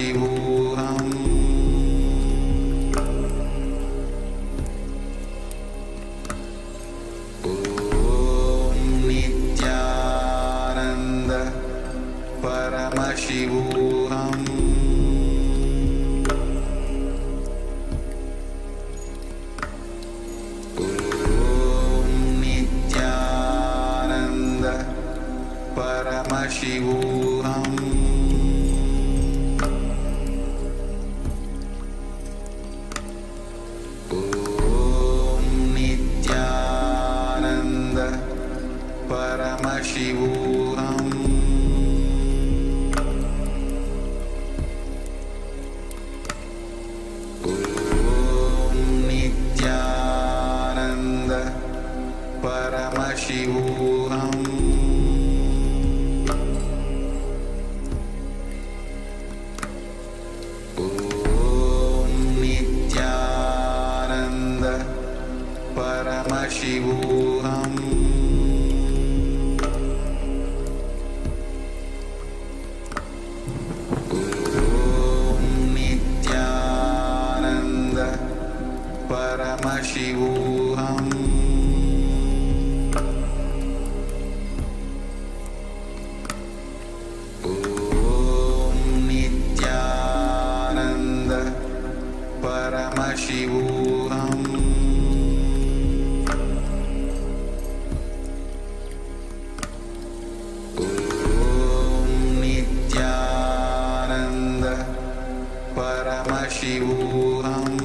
परमशिवोऽहम् ॐ नित्यानन्द परमशिवोऽहम् परमशिवोऽहम् ॐ नित्यानन्द परमशिवोऽहम् ॐ नित्यानन्द परमशिवोऽहम् परमशिवोऽहम् ॐ नित्यानन्द परमशिवोऽहम् ॐ नित्यानन्द परमशिवोऽहम्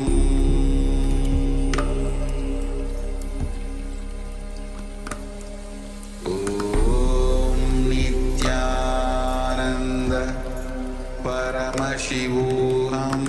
परमशिवोऽहम् ॐ नित्यानन्द परमशिवोऽहम्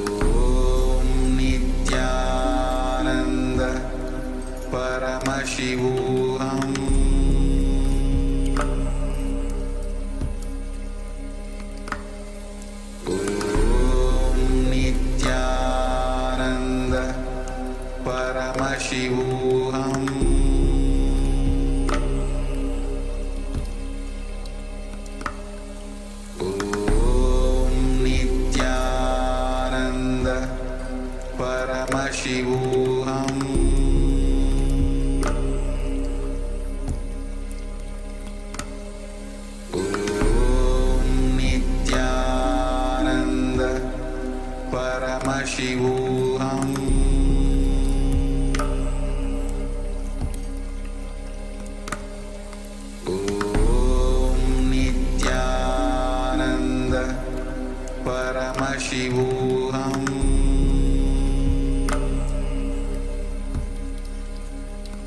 ॐ नित्यानन्द परमशिवोऽहम् परमशिवोऽहम् ॐ नित्यानन्द परमशिवोऽहम् ॐ नित्यानन्द परमशिवोऽहम् परमशिवोऽहम् ॐ नित्यानन्द परमशिवोऽहम्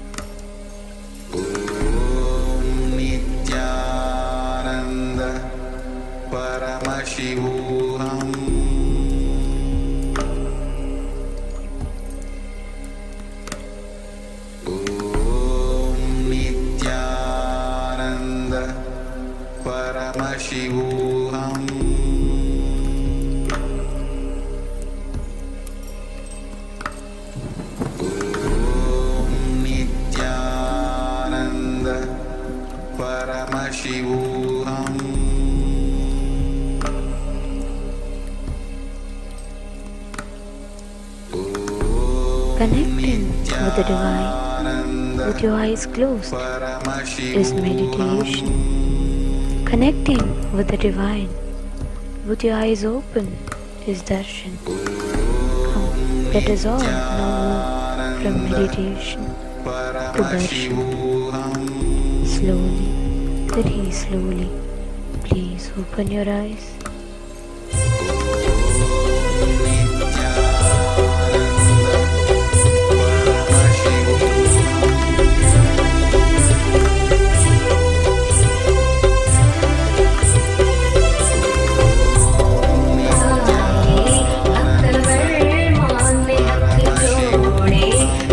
ॐ नित्यानन्द परमशिवोऽहम् परमशिवोऽहम् ॐ नित्यानन्द परमशिवोऽहम् Connecting with the divine with your eyes closed is meditation. Connecting with the divine with your eyes open is darshan. Come, let us all now move from meditation to darshan. Slowly, very slowly. Please open your eyes.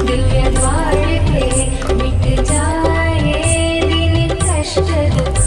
दिव्य द्वार pay मिट जाए दिन कष्ट दुख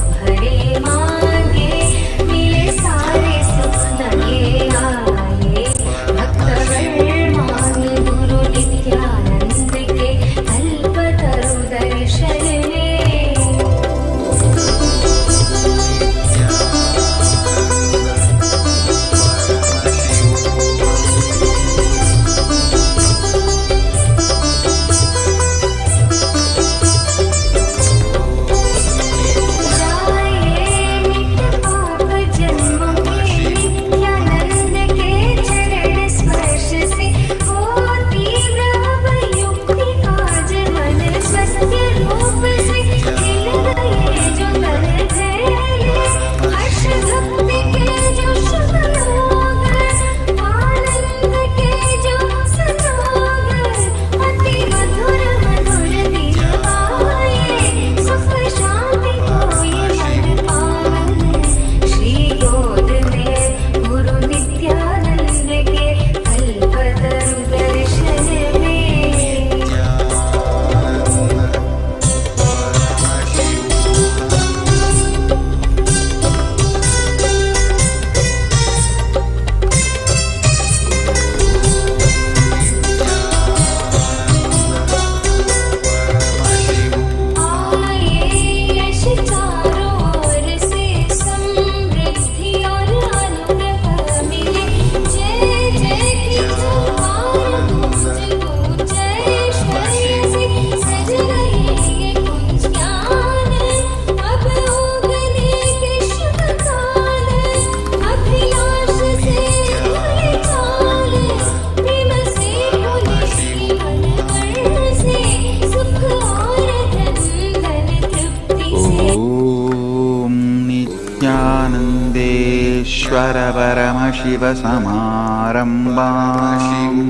सदाशिवसमारम्भाम्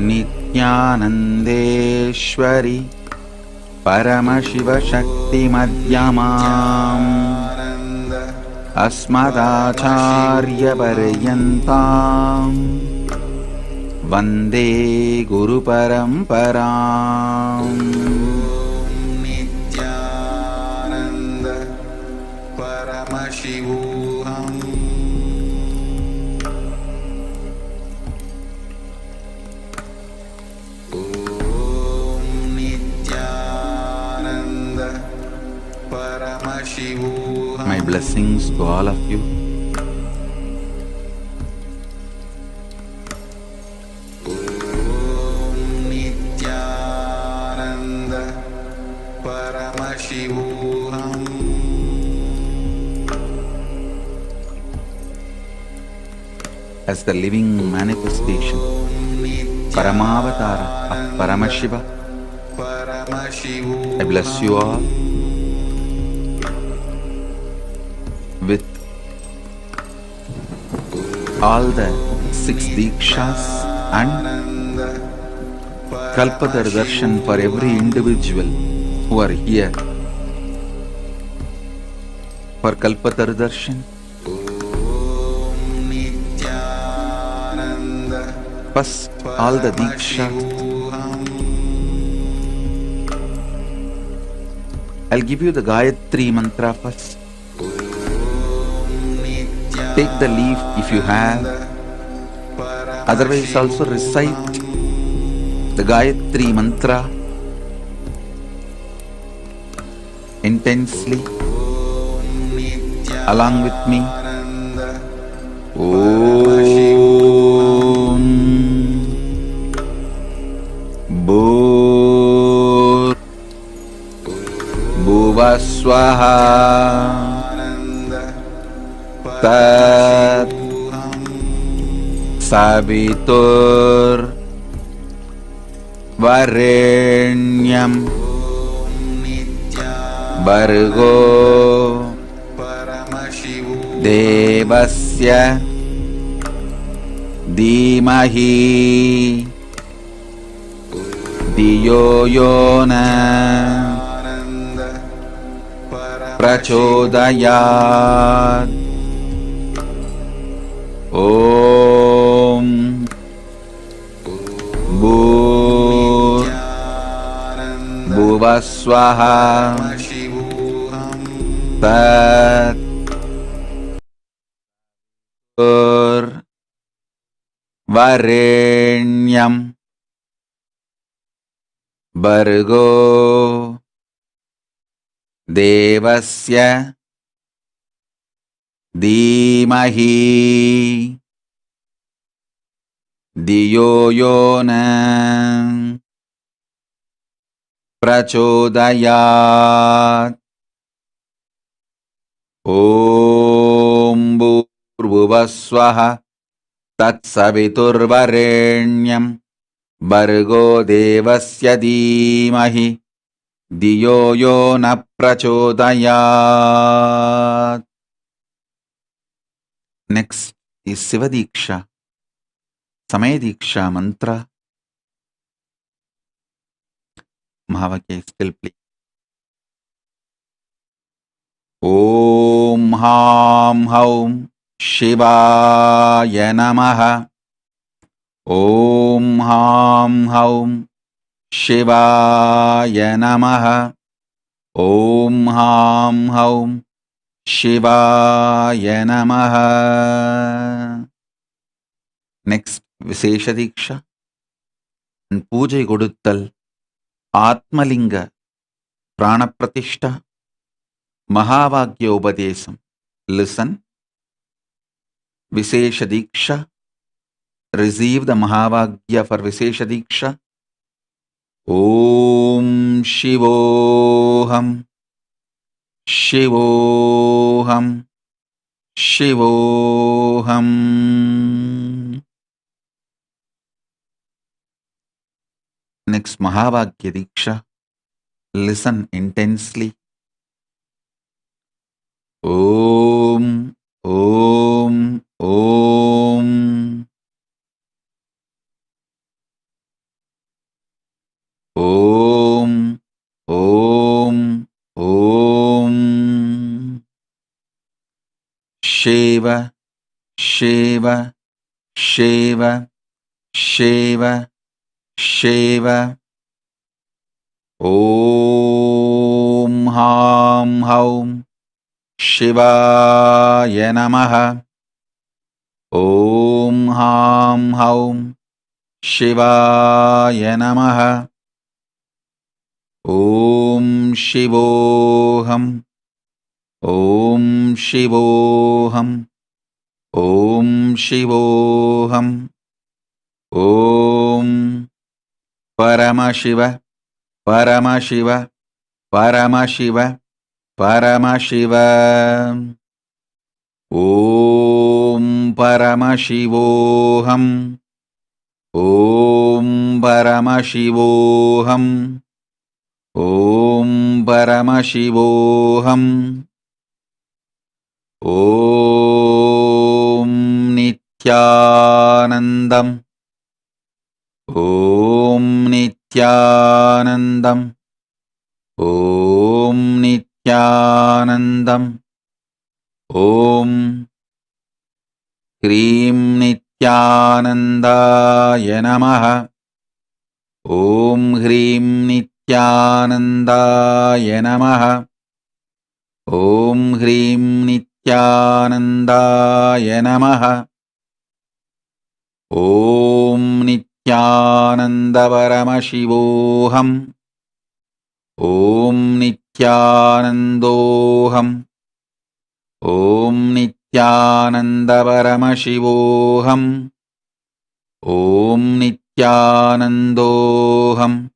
नित्यानन्देश्वरि परमशिवशक्तिमध्यमाम् अस्मदाचार्यपर्यन्ताम् वन्दे गुरुपरम्पराम्। नित्यानन्द परमशिवोऽहम्। ॐ नित्यानन्द परमशिवोऽहम्। My blessings to all of you. As the living manifestation, Paramavatara of Paramashiva, I bless you all with all the 6 Dikshas and Kalpataru Darshan for every individual who are here for Kalpataru Darshan. First, all the Diksha. I'll give you the Gayatri mantra first. Take the leaf if you have. Otherwise, also recite the Gayatri mantra intensely along with me. Om Bhur Bhuvaswaha Tat Savitur Varenyam Bhargo Devasya Dhimahi Dhiyo Yona Prachodayat. Om Bhur Bhuvaswaha Tat Varenyam Bhargo Devasya Dhimahi Dhiyo Yona Prachodayat. Om Bhuvaswaha Tatsaviturvarenyam Bhargo Devasya Dhimahi Dhiyo Yona Prachodayat. Next is Siva Diksha, Samaya Diksha mantra. Mahavakya still please. Om Ham Haum Shivaya Namaha. Om Ham Haum Shivaya Namaha. Om Ham Haum Shivaya Namaha. Next, Vishesha Diksha and Pujai Koduttal, Atmalinga, Prana Pratishta, Mahavakya Upadesam. Listen. Vishesha Diksha. Receive the Mahavakya for Vishesha Diksha. Om Shivoham Shivoham Shivoham. Next, Mahavakya Diksha. Listen intensely. Om Om. Om. Om. Om. Om. Shiva. Shiva. Shiva. Shiva. Shiva. Om Ham Haum Shivaya Namaha. Om Ham Haum Shivaya Namaha. Om Shivoham. Om Shivoham. Om Shivoham. Om Paramashiva. Paramashiva. Paramashiva. Paramashiva. Om Paramashivoham. Om Paramashivoham. Om Paramashivoham. Om Nityanandam. Om Nityanandam. Om Nityanandam. Om Krim Nityanandaya Namaha. Om Hrim Nityanandaya Namaha. Om Hrim Nityanandaya Namaha. Om Nityananda Paramashivoham. Om Nityanandoham. Om Nityananda Paramashivoham. Om Nityanandoham.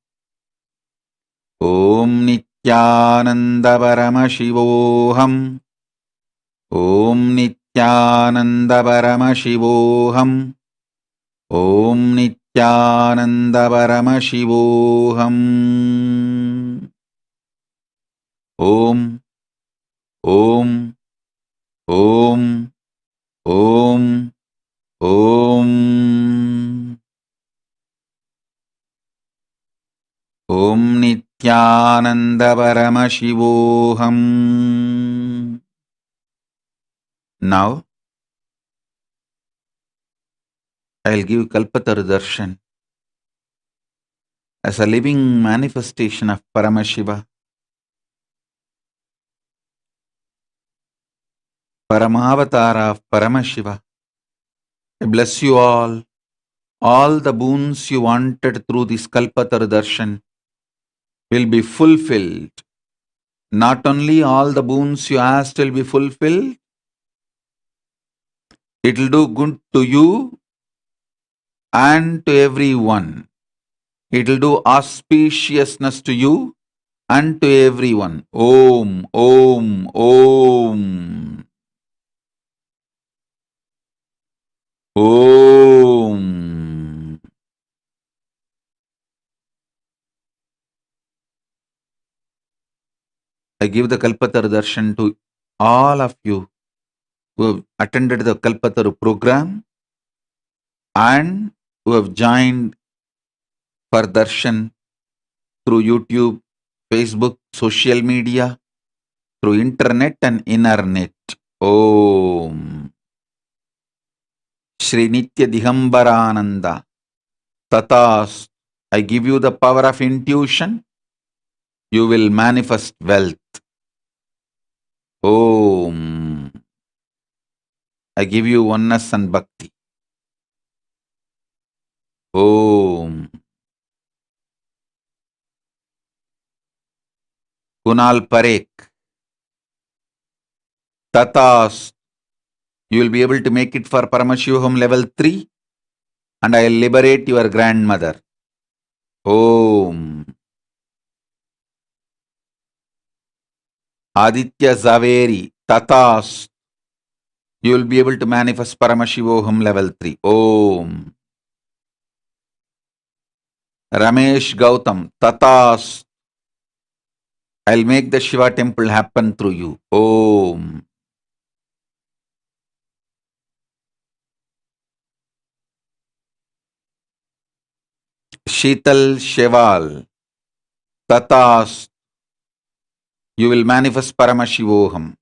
Om Nityananda Paramashivoham. Om Nityananda Paramashivoham. Om Nityananda Paramashivoham. Om. Om. Om. Om. Om. Om Nityananda Paramashivoham. Now, I'll give Kalpataru Darshan as a living manifestation of Paramashiva, Paramavatara of Paramashiva. I bless you all. All the boons you wanted through this Kalpataru Darshan will be fulfilled. Not only all the boons you asked will be fulfilled, it will do good to you and to everyone. It will do auspiciousness to you and to everyone. Om, Om, Om. Om. I give the Kalpataru Darshan to all of you who have attended the Kalpataru program and who have joined for Darshan through YouTube, Facebook, social media, through internet and internet. Om. Shri Nitya Digambarananda. Tatas. I give you the power of intuition. You will manifest wealth. Om. I give you oneness and bhakti. Om. Kunal Parekh. Tatas. You will be able to make it for Paramashivoham level 3 and I will liberate your grandmother. Om. Aditya Zaveri. Tatas. You will be able to manifest Paramashivoham level 3. Om. Ramesh Gautam. Tatas. I'll make the Shiva temple happen through you. Om. Sheetal Sheval, Tatas, you will manifest Paramashivoham.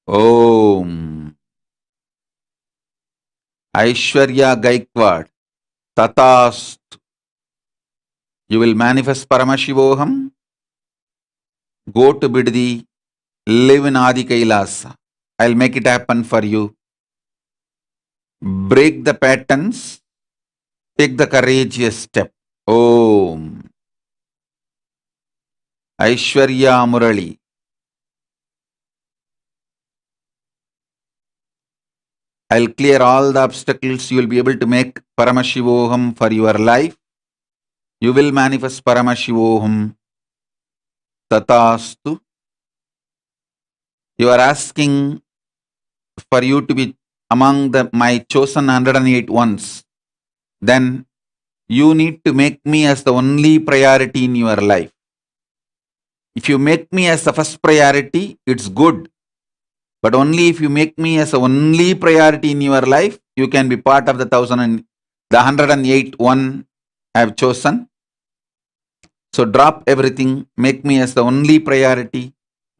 Om. Aishwarya Gaikwad, Tatas, you will manifest Paramashivoham. Go to Biddi, live in Adi Kailasa. I'll make it happen for you. Break the patterns, take the courageous step. Om. Aishwarya Murali. I'll clear all the obstacles. You will be able to make Paramashivoham for your life. You will manifest Paramashivoham. Tatastu. You are asking for you to be among my chosen 108 ones. Then you need to make me as the only priority in your life. If you make me as the first priority, it's good. But only if you make me as the only priority in your life, you can be part of the 108 one I have chosen. So drop everything, make me as the only priority.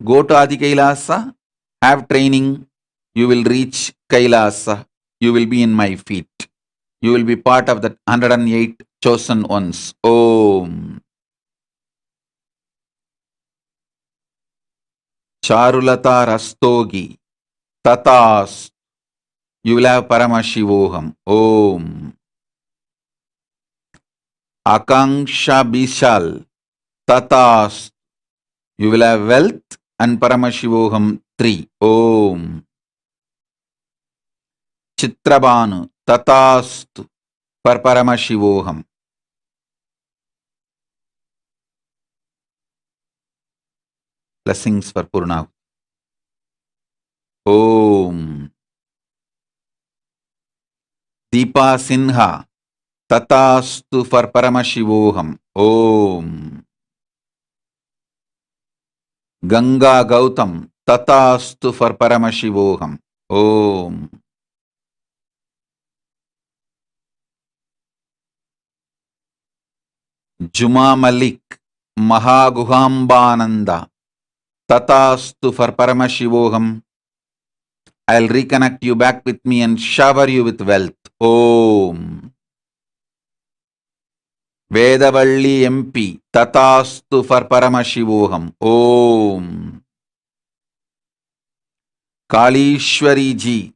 Go to Adi Kailasa, have training, you will reach Kailasa, you will be in my feet. You will be part of the 108 chosen ones. Om. Charulata Rastogi, Tatas, you will have Paramashivoham. Om. Akanksha Bishal, Tatas, you will have wealth and Paramashivoham 3. Om. Chitrabhanu, Tatastu, for Paramashivoham. Blessings for Purna. Om. Deepa Sinha, Tatastu for Paramashivoham. Om. Ganga Gautam, Tatastu for Paramashivoham. Om. Juma Malik, Mahaguhambananda, Tatastu for Paramashivoham. I'll reconnect you back with me and shower you with wealth. Om. Vedavalli MP, Tatastu for Paramashivoham. Om. Kalishwari ji,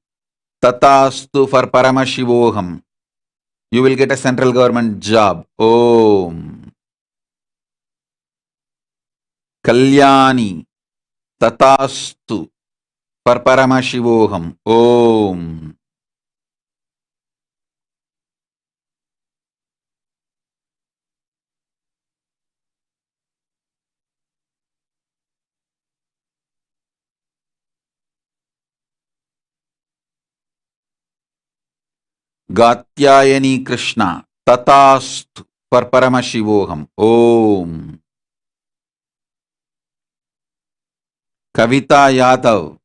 Tatastu for Paramashivoham. You will get a central government job. Om. Kalyani, Tatastu for Paramashivoham. Om. Gatyayani Krishna, Tatastu for Paramashivoham. Om. Kavita Yadav,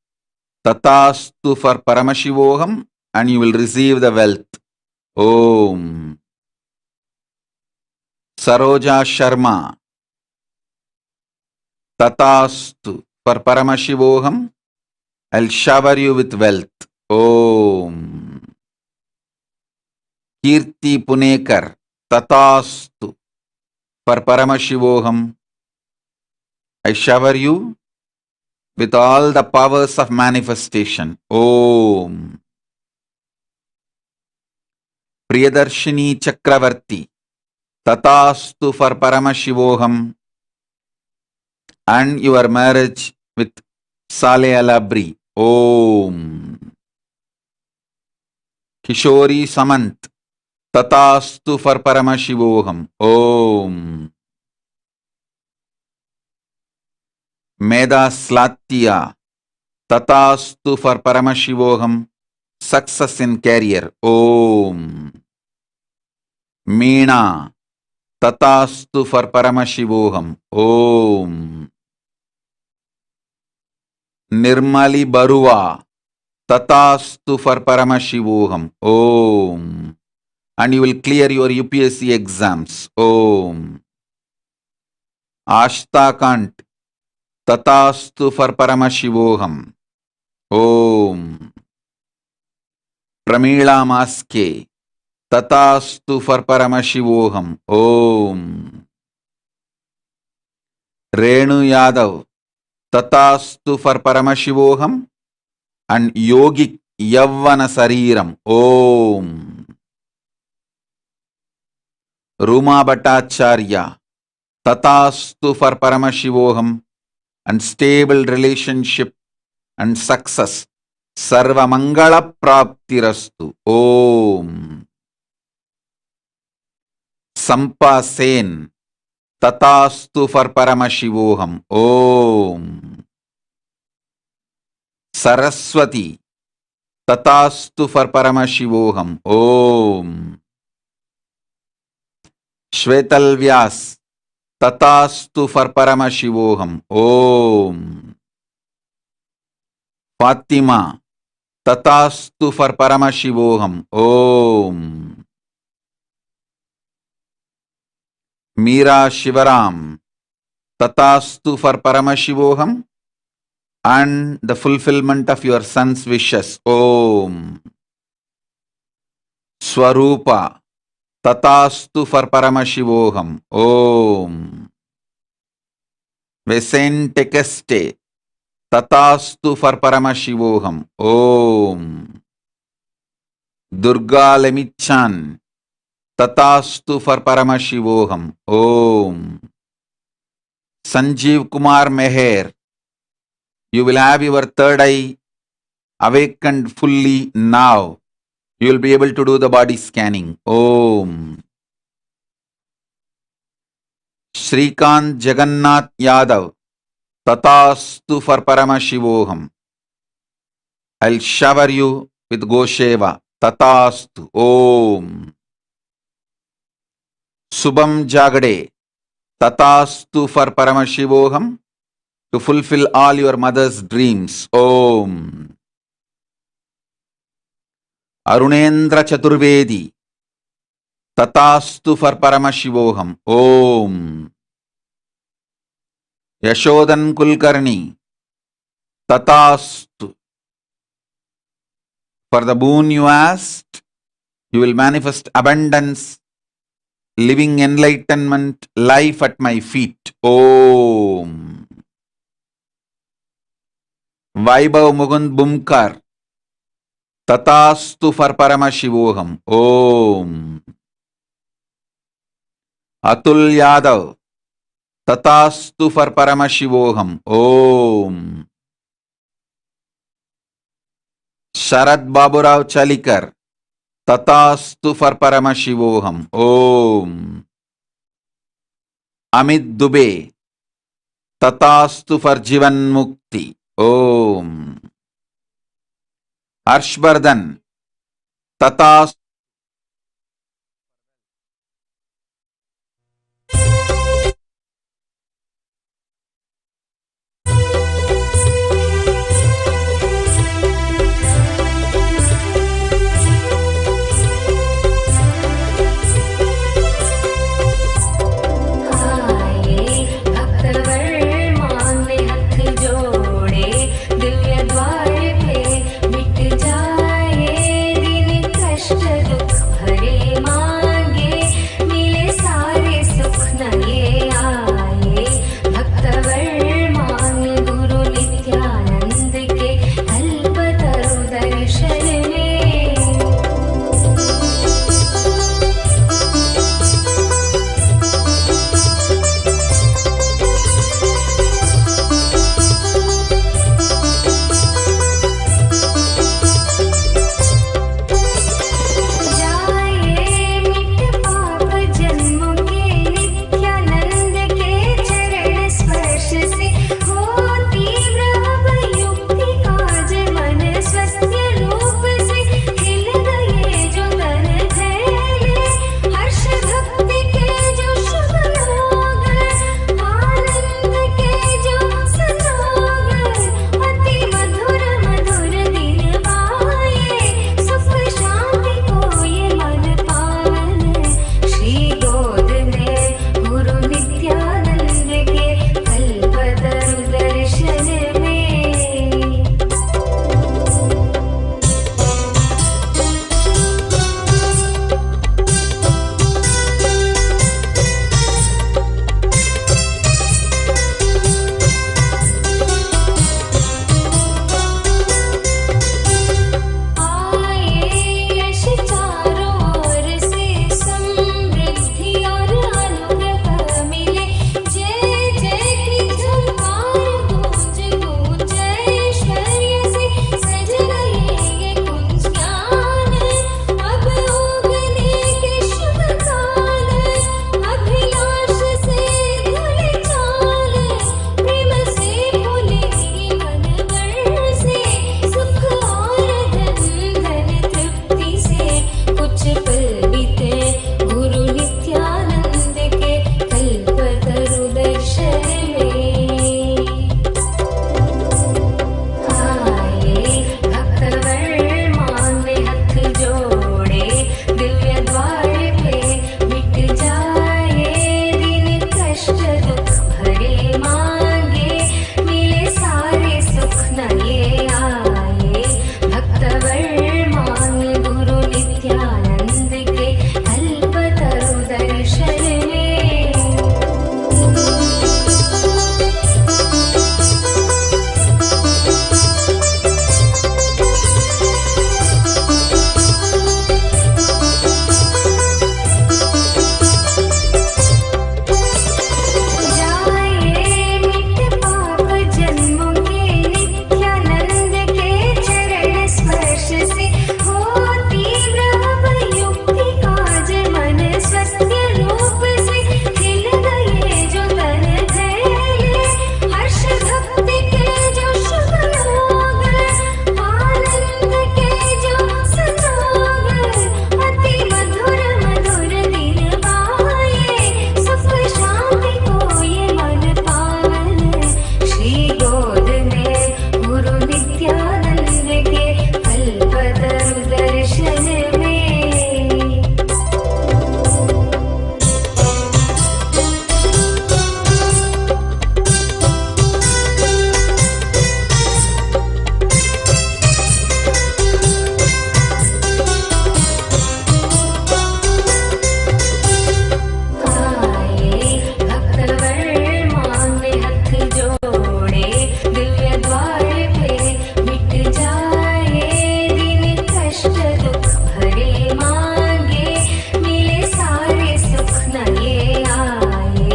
Tatastu for Paramashivoham, and you will receive the wealth. Om. Saroja Sharma, Tatastu for Paramashivoham, I'll shower you with wealth. Om. Kirti Punekar, Tatastu for Paramashivoham, I shower you with all the powers of manifestation. Om. Priyadarshini Chakravarti, Tatastu for Paramashivoham, and your marriage with Saleh Alabri. Om. Kishori Samant, Tatastu for Paramashivoham. Om. Meda Slatya, Tatastu for Paramashivoham, success in career. Om. Meena, Tatastu for Paramashivoham. Om. Nirmali Baruwa, Tatastu for Paramashivoham. Om. and you will clear your UPSC exams. Om. Ashta Kant. Tatastu for Paramashivoham. Om. Pramila Maske. Tatastu for Paramashivoham. Om. Renu Yadav. Tatastu for Paramashivoham. And Yogic Yavana Sariram. Om. Ruma Bhattacharya. Tatastu for Paramashivoham. And stable relationship and success. Sarva Mangala Praptirastu. Om. Sampa Sen. Tatastu for Paramashivoham. Om. Saraswati. Tatastu for Paramashivoham. Om. Shvetal Vyas. Tatastu for Paramashivoham. Om. Fatima. Tatastu for Paramashivoham. Om. Meera Shivaram. Tatastu for Paramashivoham. And the fulfillment of your son's wishes. Om. Swarupa. Tatastu for Paramashivoham. Om. Vesentekeste. Tatastu for Paramashivoham. Om. Durga Lemichan. Tatastu for Paramashivoham. Om. Sanjeev Kumar Meher. You will have your third eye awakened fully now. You will be able to do the body scanning. Om. Shrikant Jagannath Yadav. Tatastu for Paramashivoham. I'll shower you with Gosheva. Tatastu. Om. Subham Jagade. Tatastu for Paramashivoham. To fulfill all your mother's dreams. Om. Arunendra Chaturvedi. Tatastu for Paramashivoham. Om. Yashodan Kulkarni. Tatastu. For the boon you asked, you will manifest abundance, living enlightenment, life at my feet. Om. Vaibhav Mugund Bumkar. Tatastu for Paramashivoham. Om. Atul Yadav. Tatastu for Paramashivoham. Om. Sharad Baburao Chalikar. Tatastu for Paramashivoham. Om. Amit Dubey. Tatastu for Jivan Mukti. Om. Harshvardhan. Tatastu